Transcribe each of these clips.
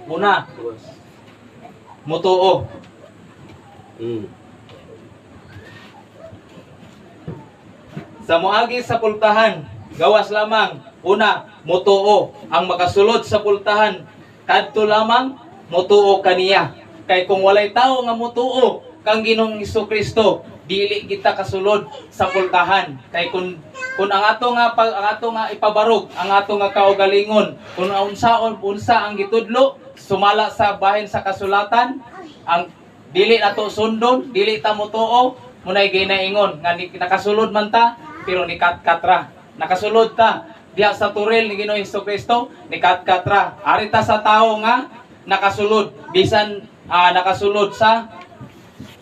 Una, mutuo. Sa moagi sa pultahan, gawas lamang. Una, mutuo. Ang makasulod sa pultahan, kadto lamang, mutuo kaniya. Kay kung walay tao nga mutuo, kang Ginoong Hesukristo, dili kita kasulod sa pultahan. Kay kung ang ato nga ipabarog, ang ato nga kaugalingon, kung unsa ang gitudlo, sumala sa bahin sa kasulatan, ang dili nato sundon, dili ta mutuo, munay ginaingon nga nakasulod man ta, pero ni katkatra. Nakasulod ta diha sa turil ni Ginoong Hesukristo, ni katkatra. Ari ta sa tao nga nakasulod, bisan nakasulod sa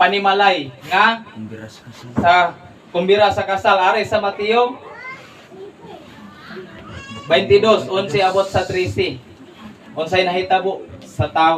panimalay nga sa kumbira sa kasal. Ari sa Mateo 22:11 abot sa 13. Unsay nahitabo sa tao.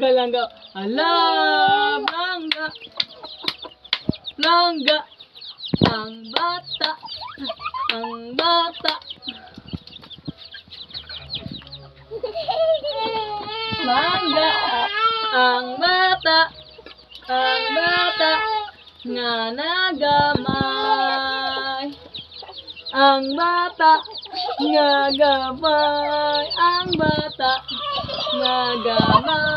Langga. Langga. Ang bata. Langga. Ang bata. Nga nagamay. Ang bata. Nga gamay. Ang bata. Nga gamay.